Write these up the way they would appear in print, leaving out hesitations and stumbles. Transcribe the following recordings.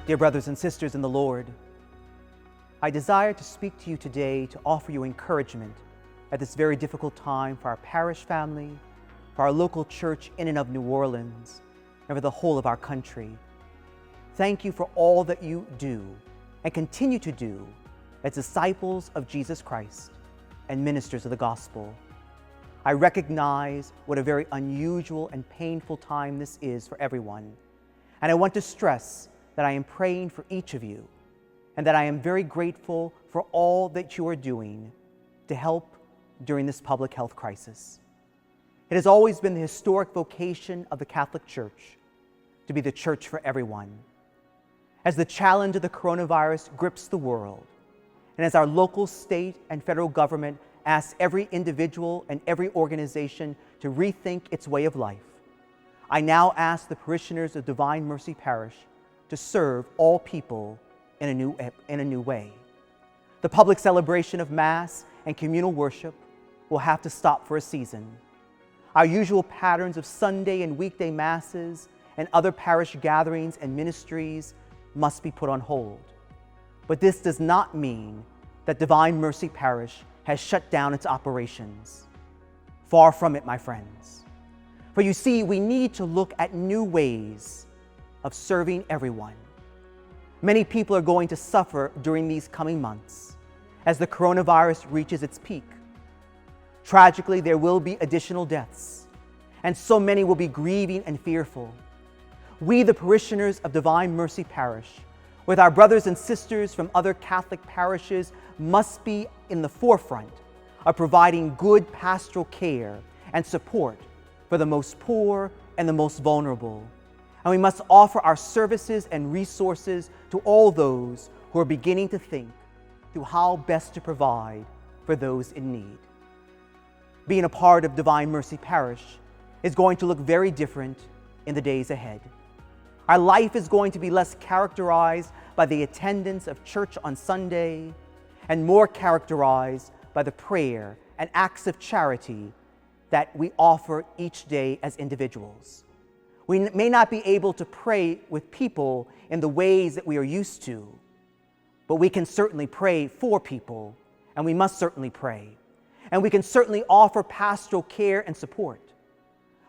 Dear brothers and sisters in the Lord, I desire to speak to you today to offer you encouragement at this very difficult time for our parish family, for our local church in and of New Orleans, and for the whole of our country. Thank you for all that you do and continue to do as disciples of Jesus Christ and ministers of the gospel. I recognize what a very unusual and painful time this is for everyone, and I want to stress that I am praying for each of you and that I am very grateful for all that you are doing to help during this public health crisis. It has always been the historic vocation of the Catholic Church to be the church for everyone. As the challenge of the coronavirus grips the world, and as our local, state, and federal government asks every individual and every organization to rethink its way of life, I now ask the parishioners of Divine Mercy Parish to serve all people in a new way. The public celebration of Mass and communal worship will have to stop for a season. Our usual patterns of Sunday and weekday Masses and other parish gatherings and ministries must be put on hold. But this does not mean that Divine Mercy Parish has shut down its operations. Far from it, my friends. For you see, we need to look at new ways of serving everyone. Many people are going to suffer during these coming months as the coronavirus reaches its peak. Tragically, there will be additional deaths, and so many will be grieving and fearful. We, the parishioners of Divine Mercy Parish, with our brothers and sisters from other Catholic parishes, must be in the forefront of providing good pastoral care and support for the most poor and the most vulnerable. And we must offer our services and resources to all those who are beginning to think through how best to provide for those in need. Being a part of Divine Mercy Parish is going to look very different in the days ahead. Our life is going to be less characterized by the attendance of church on Sunday and more characterized by the prayer and acts of charity that we offer each day as individuals. We may not be able to pray with people in the ways that we are used to, but we can certainly pray for people, and we must certainly pray. And we can certainly offer pastoral care and support.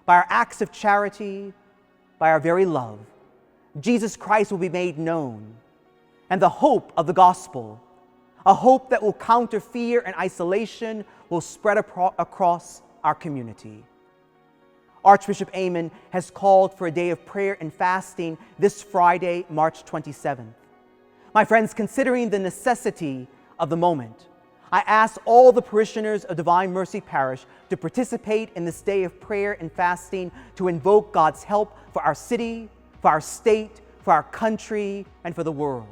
By our acts of charity, by our very love, Jesus Christ will be made known, and the hope of the gospel, a hope that will counter fear and isolation, will spread across our community. Archbishop Amen has called for a day of prayer and fasting this Friday, March 27th. My friends, considering the necessity of the moment, I ask all the parishioners of Divine Mercy Parish to participate in this day of prayer and fasting to invoke God's help for our city, for our state, for our country, and for the world.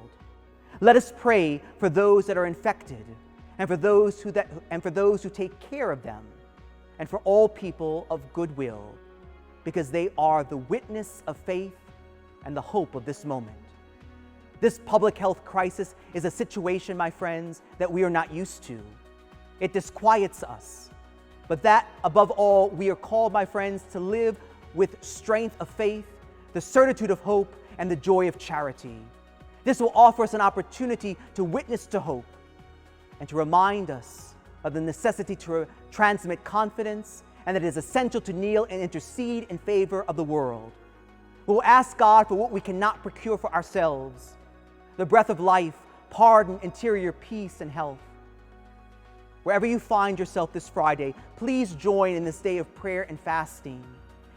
Let us pray for those that are infected, and for those who take care of them, and for all people of goodwill, because they are the witness of faith and the hope of this moment. This public health crisis is a situation, my friends, that we are not used to. It disquiets us. But that, above all, we are called, my friends, to live with strength of faith, the certitude of hope, and the joy of charity. This will offer us an opportunity to witness to hope and to remind us of the necessity to transmit confidence, and that it is essential to kneel and intercede in favor of the world. We will ask God for what we cannot procure for ourselves: the breath of life, pardon, interior peace, and health. Wherever you find yourself this Friday, please join in this day of prayer and fasting.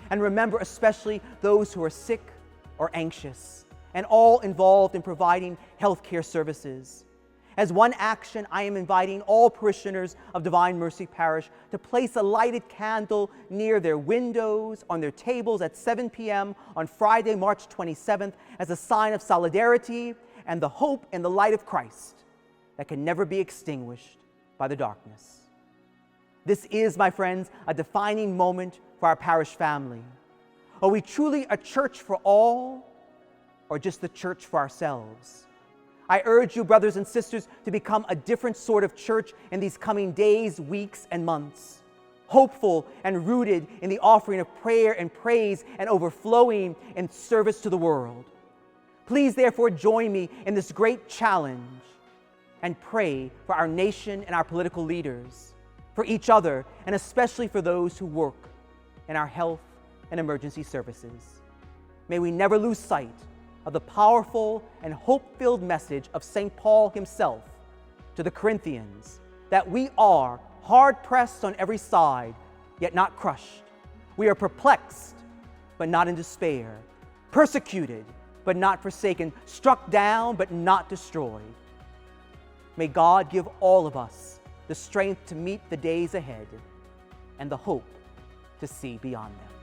And remember especially those who are sick or anxious, and all involved in providing healthcare services. As one action, I am inviting all parishioners of Divine Mercy Parish to place a lighted candle near their windows, on their tables at 7 p.m. on Friday, March 27th, as a sign of solidarity and the hope in the light of Christ that can never be extinguished by the darkness. This is, my friends, a defining moment for our parish family. Are we truly a church for all, or just the church for ourselves? I urge you, brothers and sisters, to become a different sort of church in these coming days, weeks, and months. Hopeful and rooted in the offering of prayer and praise and overflowing in service to the world. Please, therefore, join me in this great challenge and pray for our nation and our political leaders, for each other, and especially for those who work in our health and emergency services. May we never lose sight of the powerful and hope-filled message of St. Paul himself to the Corinthians, that we are hard-pressed on every side, yet not crushed. We are perplexed, but not in despair, persecuted, but not forsaken, struck down, but not destroyed. May God give all of us the strength to meet the days ahead and the hope to see beyond them.